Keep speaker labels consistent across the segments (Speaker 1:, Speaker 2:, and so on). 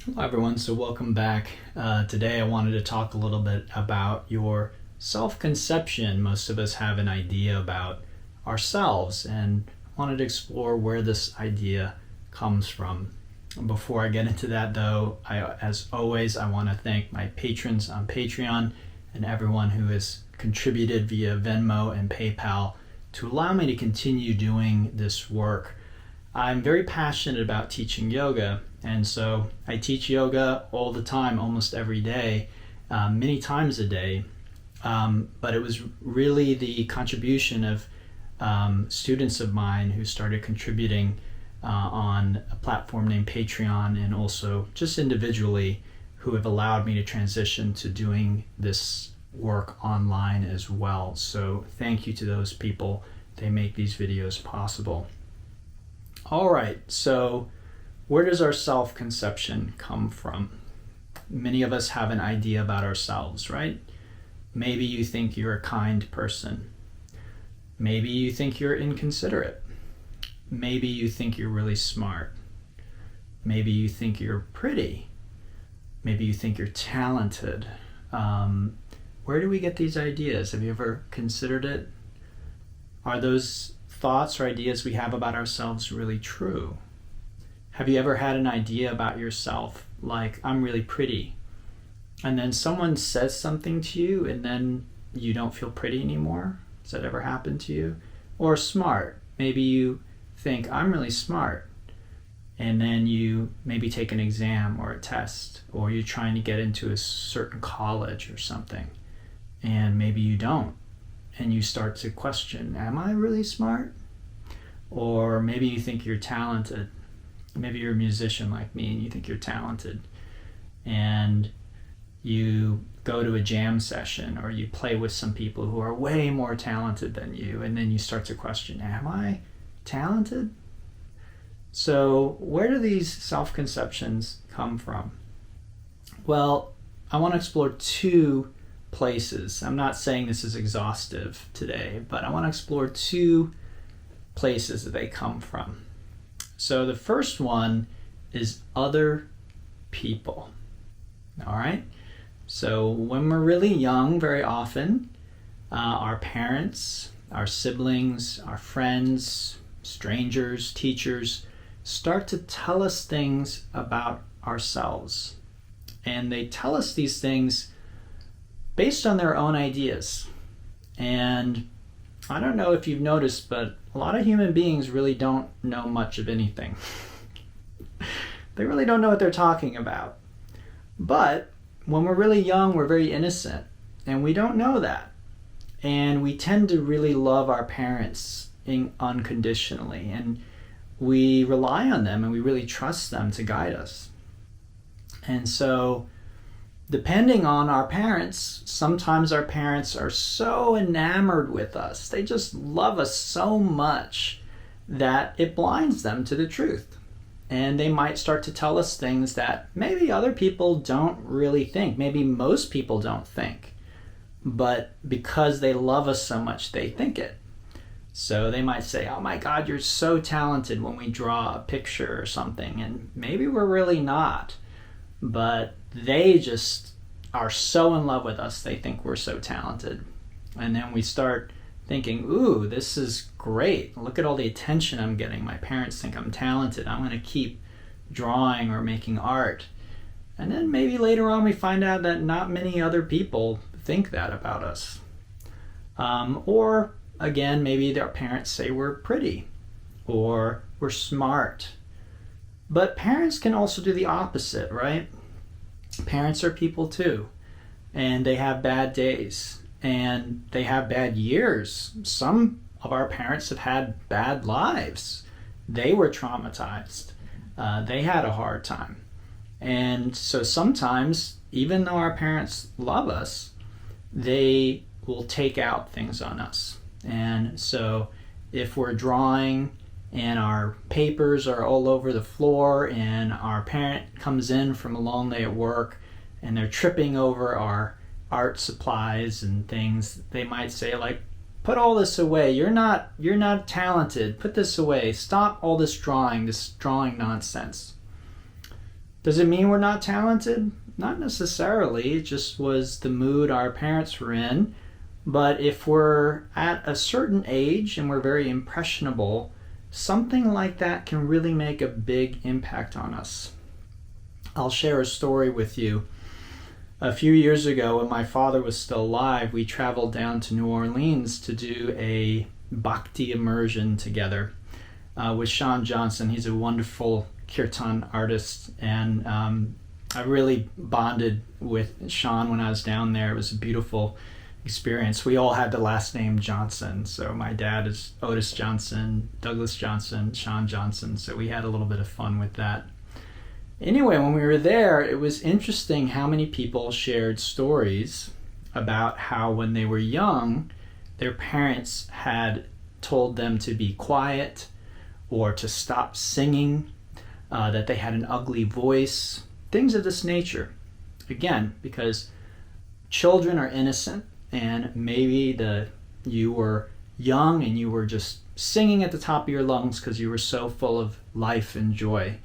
Speaker 1: Hello everyone, so welcome back. Today I wanted to talk a little bit about your self-conception. Most of us have an idea about ourselves and wanted to explore where this idea comes from. Before I get into that though, as always, I want to thank my patrons on Patreon and everyone who has contributed via Venmo and PayPal to allow me to continue doing this work. I'm very passionate about teaching yoga, and so I teach yoga all the time, almost every day, many times a day. But it was really the contribution of students of mine who started contributing on a platform named Patreon, and also just individually, who have allowed me to transition to doing this work online as well. So thank you to those people. They make these videos possible. All right, so where does our self-conception come from? Many of us have an idea about ourselves, right? Maybe you think you're a kind person. Maybe you think you're inconsiderate. Maybe you think you're really smart. Maybe you think you're pretty. Maybe you think you're talented. Where do we get these ideas? Have you ever considered it? Are those thoughts or ideas we have about ourselves really true? Have you ever had an idea about yourself like, I'm really pretty, and then someone says something to you and then you don't feel pretty anymore? Has that ever happened to you? Or smart, maybe you think, I'm really smart, and then you maybe take an exam or a test, or you're trying to get into a certain college or something, and maybe you don't. And you start to question, am I really smart? Or maybe you think you're talented. Maybe you're a musician like me and you think you're talented. And you go to a jam session or you play with some people who are way more talented than you. And then you start to question, am I talented? So where do these self-conceptions come from? Well, I want to explore two places. I'm not saying this is exhaustive today, but I want to explore two places that they come from. So the first one is other people. All right. So when we're really young, very often, our parents, our siblings, our friends, strangers, teachers start to tell us things about ourselves. And they tell us these things based on their own ideas. And I don't know if you've noticed, but a lot of human beings really don't know much of anything. They really don't know what they're talking about. But when we're really young, we're very innocent, and we don't know that. And we tend to really love our parents unconditionally, and we rely on them, and we really trust them to guide us. And so depending on our parents, sometimes our parents are so enamored with us, they just love us so much that it blinds them to the truth. And they might start to tell us things that maybe other people don't really think, maybe most people don't think, but because they love us so much, they think it. So they might say, oh my God, you're so talented when we draw a picture or something, and maybe we're really not. But they just are so in love with us, they think we're so talented. And then we start thinking, ooh, this is great. Look at all the attention I'm getting. My parents think I'm talented. I'm going to keep drawing or making art. And then maybe later on we find out that not many other people think that about us. Or again, maybe their parents say we're pretty or we're smart. But parents can also do the opposite, right? Parents are people too, and they have bad days, and they have bad years. Some of our parents have had bad lives. They were traumatized. They had a hard time. And so sometimes, even though our parents love us, they will take out things on us. And so if we're drawing and our papers are all over the floor and our parent comes in from a long day at work and they're tripping over our art supplies and things, they might say like, put all this away. You're not talented. Put this away. Stop all this drawing nonsense. Does it mean we're not talented? Not necessarily. It just was the mood our parents were in. But if we're at a certain age and we're very impressionable, something like that can really make a big impact on us. I'll share a story with you. A few years ago, when my father was still alive, we traveled down to New Orleans to do a bhakti immersion together with Sean Johnson. He's a wonderful kirtan artist, and I really bonded with Sean when I was down there. It was a beautiful experience. We all had the last name Johnson, so my dad is Otis Johnson, Douglas Johnson, Sean Johnson, so we had a little bit of fun with that. Anyway, when we were there, it was interesting how many people shared stories about how when they were young, their parents had told them to be quiet or to stop singing, that they had an ugly voice, things of this nature. Again, because children are innocent, and maybe you were young and you were just singing at the top of your lungs because you were so full of life and joy.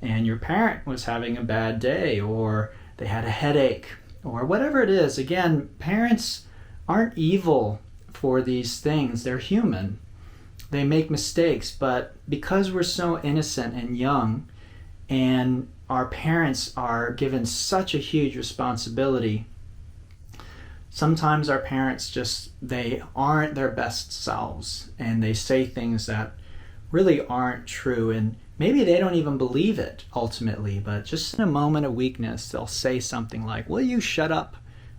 Speaker 1: And your parent was having a bad day, or they had a headache, or whatever it is. Again, parents aren't evil for these things. They're human. They make mistakes, but because we're so innocent and young, and our parents are given such a huge responsibility, sometimes our parents they aren't their best selves, and they say things that really aren't true, and maybe they don't even believe it ultimately, but just in a moment of weakness, they'll say something like, "Will you shut up?"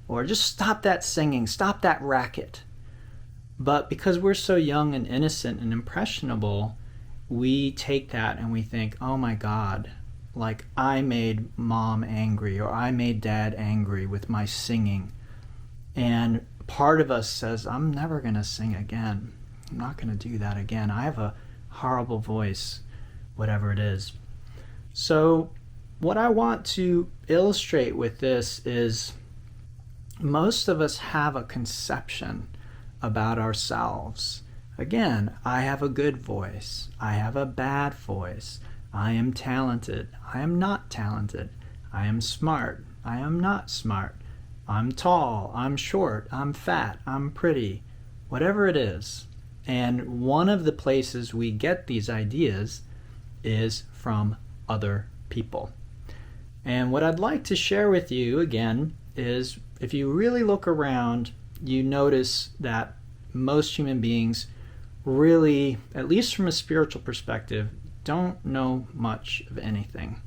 Speaker 1: Or "Just stop that singing, stop that racket." But because we're so young and innocent and impressionable, we take that and we think, "Oh my God, like I made mom angry, or I made dad angry with my singing." And part of us says, "I'm never going to sing again. I'm not going to do that again. I have a horrible voice," whatever it is. So what I want to illustrate with this is most of us have a conception about ourselves. Again, I have a good voice. I have a bad voice. I am talented. I am not talented. I am smart. I am not smart. I'm tall. I'm short. I'm fat. I'm pretty. Whatever it is. And one of the places we get these ideas is from other people. And what I'd like to share with you again is, if you really look around, you notice that most human beings really, at least from a spiritual perspective, don't know much of anything.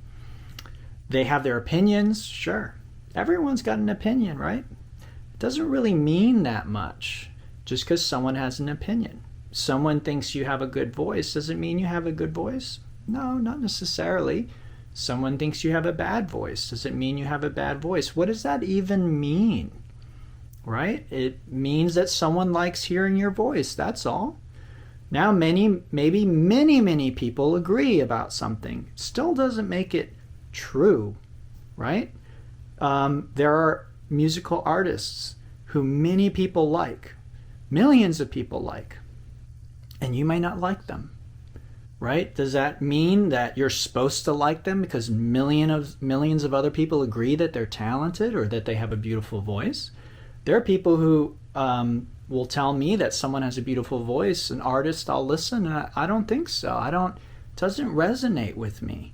Speaker 1: They have their opinions, sure. Everyone's got an opinion, right? It doesn't really mean that much just because someone has an opinion. Someone thinks you have a good voice. Does it mean you have a good voice? No, not necessarily. Someone thinks you have a bad voice. Does it mean you have a bad voice? What does that even mean? Right? It means that someone likes hearing your voice. That's all. Now, maybe many people agree about something. Still doesn't make it true, right? There are musical artists who many people like, millions of people like, and you may not like them, right? Does that mean that you're supposed to like them because millions of other people agree that they're talented or that they have a beautiful voice? There are people who will tell me that someone has a beautiful voice, an artist, I'll listen, and I don't think so. It doesn't resonate with me.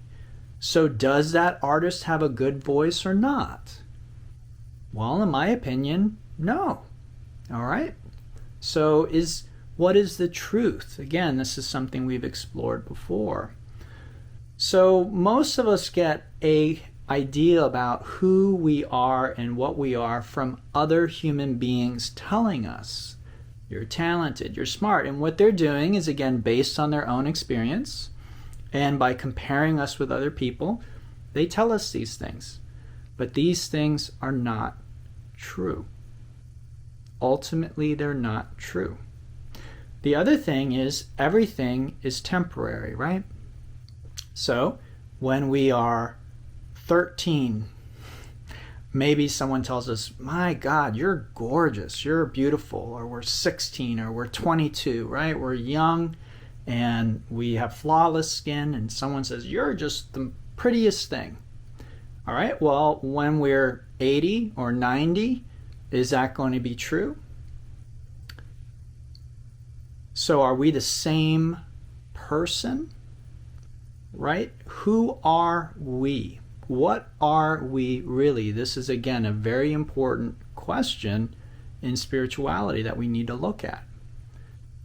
Speaker 1: So does that artist have a good voice or not? Well, in my opinion, no. All right? So what is the truth? Again, this is something we've explored before. So most of us get an idea about who we are and what we are from other human beings telling us. You're talented, you're smart. And what they're doing is, again, based on their own experience. And by comparing us with other people, they tell us these things. But these things are not true. Ultimately, they're not true. The other thing is, everything is temporary, right? So when we are 13, maybe someone tells us, "My God, you're gorgeous, you're beautiful," or we're 16, or we're 22, right? We're young and we have flawless skin, and someone says, "You're just the prettiest thing." All right, well, when we're 80 or 90, is that going to be true? So are we the same person? Right? Who are we? What are we really? This is, again, a very important question in spirituality that we need to look at.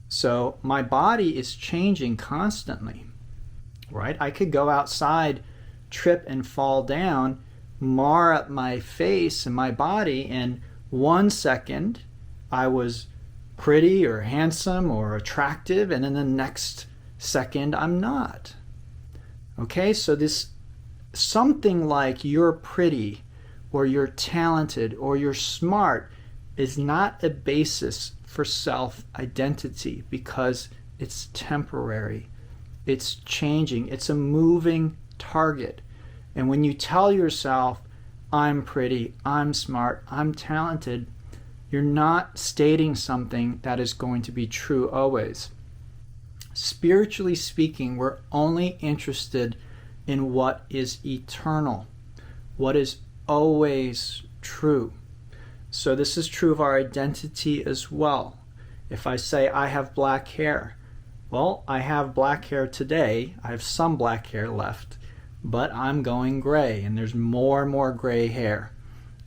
Speaker 1: So my body is changing constantly, right? I could go outside, trip and fall down, mar up my face and my body, and 1 second I was pretty or handsome or attractive, and then the next second I'm not. Okay, so this something like you're pretty or you're talented or you're smart is not a basis for self-identity, because it's temporary. It's changing. It's a moving target. And when you tell yourself, I'm pretty, I'm smart, I'm talented, you're not stating something that is going to be true always. Spiritually speaking, we're only interested in what is eternal, what is always true. So this is true of our identity as well. If I say I have black hair, well, I have black hair today. I have some black hair left, but I'm going gray, and there's more and more gray hair.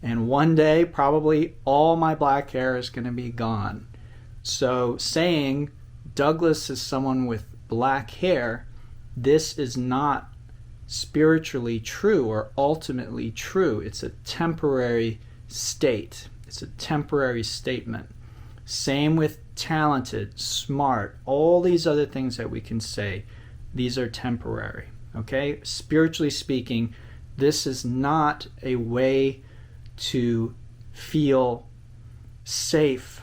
Speaker 1: And one day, probably all my black hair is going to be gone. So saying Douglas is someone with black hair, this is not spiritually true or ultimately true. It's a temporary state. It's a temporary statement. Same with talented, smart, all these other things that we can say. These are temporary. Okay? Spiritually speaking, this is not a way to feel safe.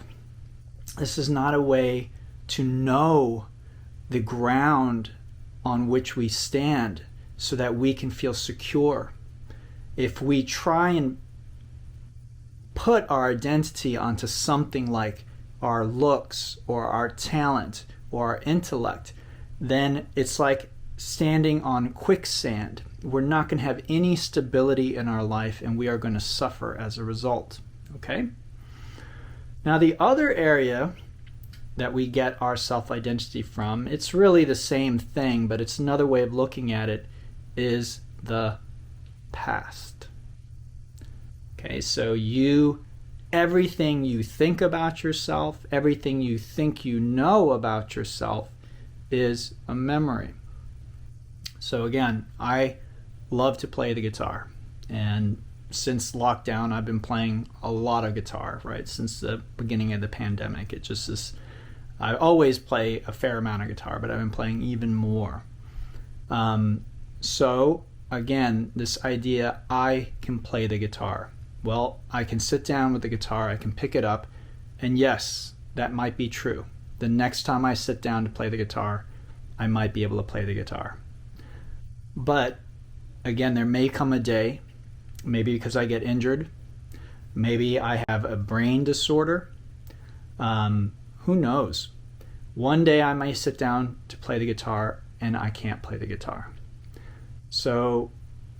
Speaker 1: This is not a way to know the ground on which we stand so that we can feel secure. If we try and put our identity onto something like our looks or our talent or our intellect, then it's like standing on quicksand. We're not going to have any stability in our life, and we are going to suffer as a result. Okay? Now, the other area that we get our self-identity from, it's really the same thing, but it's another way of looking at it, is the past. Okay, so everything you think about yourself, everything you think you know about yourself is a memory. So again, I love to play the guitar, and since lockdown I've been playing a lot of guitar, right? Since the beginning of the pandemic. It just is, I always play a fair amount of guitar, but I've been playing even more. So again, this idea, I can play the guitar. Well, I can sit down with the guitar, I can pick it up, and yes, that might be true. The next time I sit down to play the guitar, I might be able to play the guitar. But again, there may come a day, maybe because I get injured, maybe I have a brain disorder, who knows? One day I may sit down to play the guitar and I can't play the guitar. So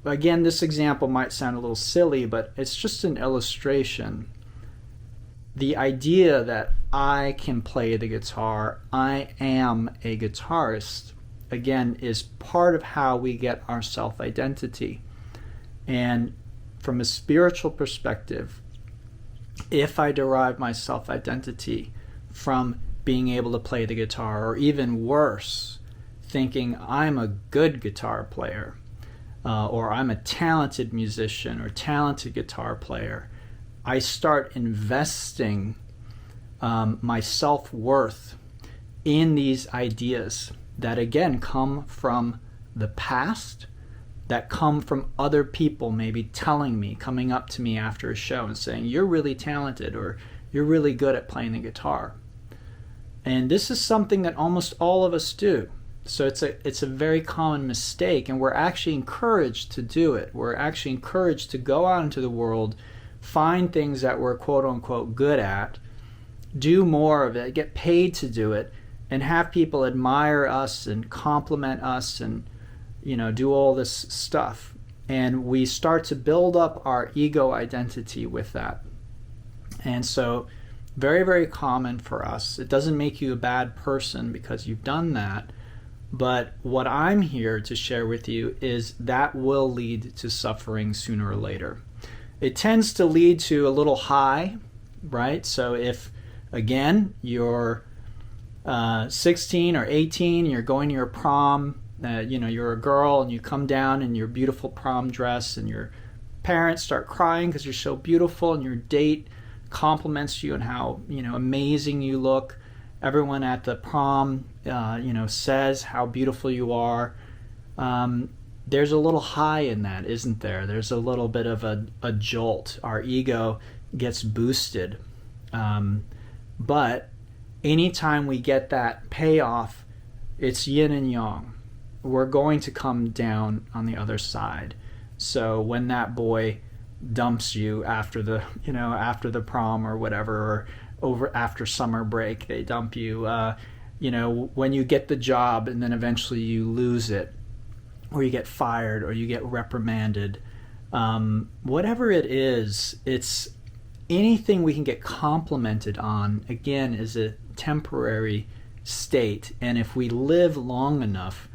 Speaker 1: again, this example might sound a little silly, but it's just an illustration. The idea that I can play the guitar, I am a guitarist, again, is part of how we get our self-identity. And from a spiritual perspective, if I derive my self-identity from being able to play the guitar, or even worse, thinking I'm a good guitar player, or I'm a talented musician or talented guitar player, I start investing my self-worth in these ideas that again come from the past, that come from other people maybe telling me, coming up to me after a show and saying, you're really talented, or you're really good at playing the guitar. And this is something that almost all of us do. So it's a very common mistake, and we're actually encouraged to do it. We're actually encouraged to go out into the world, find things that we're quote unquote good at, do more of it, get paid to do it, and have people admire us and compliment us and do all this stuff. And we start to build up our ego identity with that. And so very, very common for us. It doesn't make you a bad person because you've done that. But what I'm here to share with you is that will lead to suffering sooner or later. It tends to lead to a little high, right? So if, again, you're 16 or 18, you're going to your prom, you're a girl and you come down in your beautiful prom dress and your parents start crying because you're so beautiful and your date compliments you and how amazing you look. Everyone at the prom says how beautiful you are. There's a little high in that, isn't there? There's a little bit of a jolt. Our ego gets boosted. But anytime we get that payoff, it's yin and yang. We're going to come down on the other side. So when that boy dumps you after the prom or whatever, or over after summer break they dump you, when you get the job and then eventually you lose it, or you get fired or you get reprimanded, whatever it is, it's anything we can get complimented on, again, is a temporary state. And if we live long enough,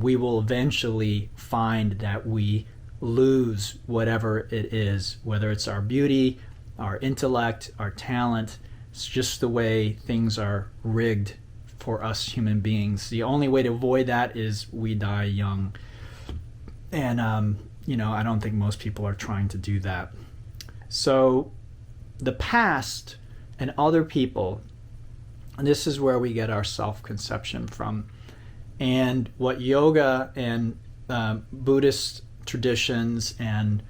Speaker 1: we will eventually find that we lose whatever it is, whether it's our beauty, our intellect, our talent. It's just the way things are rigged for us human beings. The only way to avoid that is we die young. And, I don't think most people are trying to do that. So the past and other people, and this is where we get our self-conception from. And what yoga and Buddhist traditions and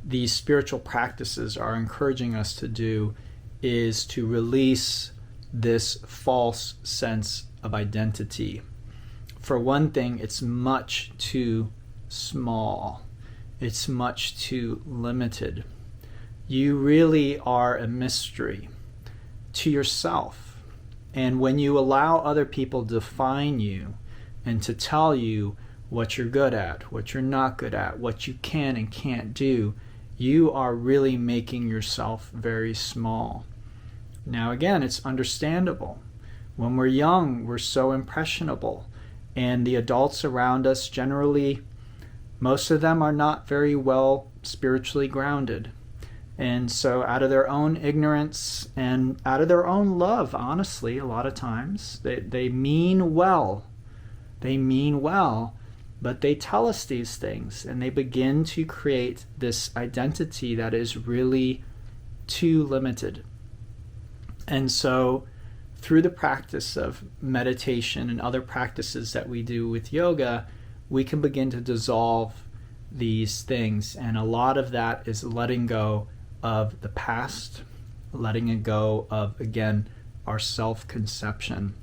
Speaker 1: these spiritual practices are encouraging us to do is to release this false sense of identity. For one thing, it's much too small. It's much too limited. You really are a mystery to yourself. And when you allow other people to define you and to tell you what you're good at, what you're not good at, what you can and can't do, you are really making yourself very small. Now again, it's understandable. When we're young, we're so impressionable, and the adults around us generally, most of them are not very well spiritually grounded. And so out of their own ignorance and out of their own love, honestly, a lot of times, they mean well. They mean well, but they tell us these things, and they begin to create this identity that is really too limited. And so through the practice of meditation and other practices that we do with yoga, we can begin to dissolve these things. And a lot of that is letting go of the past, letting it go of, again, our self-conception,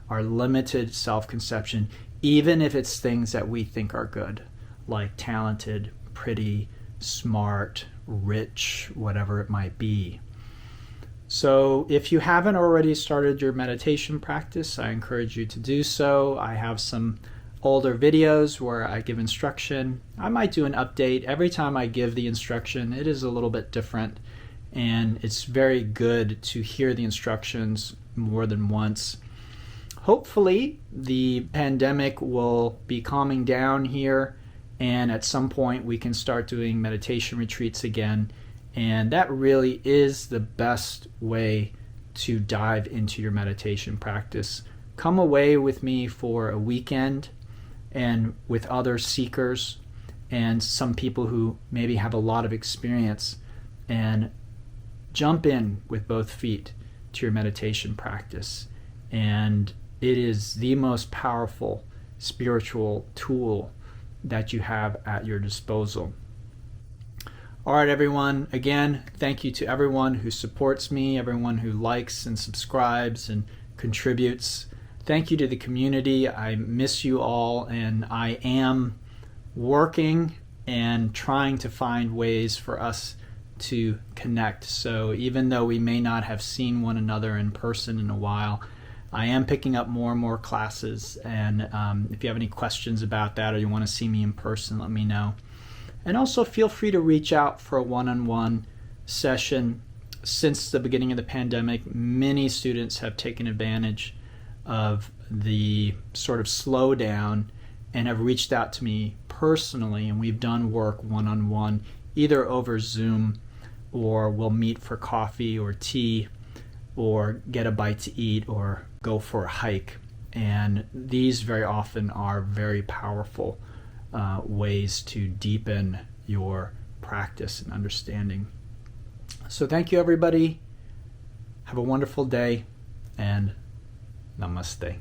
Speaker 1: our limited self-conception, even if it's things that we think are good, like talented, pretty, smart, rich, whatever it might be. So if you haven't already started your meditation practice, I encourage you to do so. I have some older videos where I give instruction. I might do an update. Every time I give the instruction, it is a little bit different, and it's very good to hear the instructions more than once. Hopefully, the pandemic will be calming down here, and at some point we can start doing meditation retreats again. And that really is the best way to dive into your meditation practice. Come away with me for a weekend and with other seekers and some people who maybe have a lot of experience, and jump in with both feet to your meditation practice. And it is the most powerful spiritual tool that you have at your disposal. All right, everyone. Again, thank you to everyone who supports me, everyone who likes and subscribes and contributes. Thank you to the community. I miss you all, and I am working and trying to find ways for us to connect. So even though we may not have seen one another in person in a while, I am picking up more and more classes. And if you have any questions about that or you want to see me in person, let me know. And also feel free to reach out for a one-on-one session. Since the beginning of the pandemic, many students have taken advantage of the sort of slowdown and have reached out to me personally, and we've done work one-on-one, either over Zoom, or we'll meet for coffee or tea, or get a bite to eat, or go for a hike. And these very often are very powerful ways to deepen your practice and understanding. So thank you, everybody. Have a wonderful day, and namaste.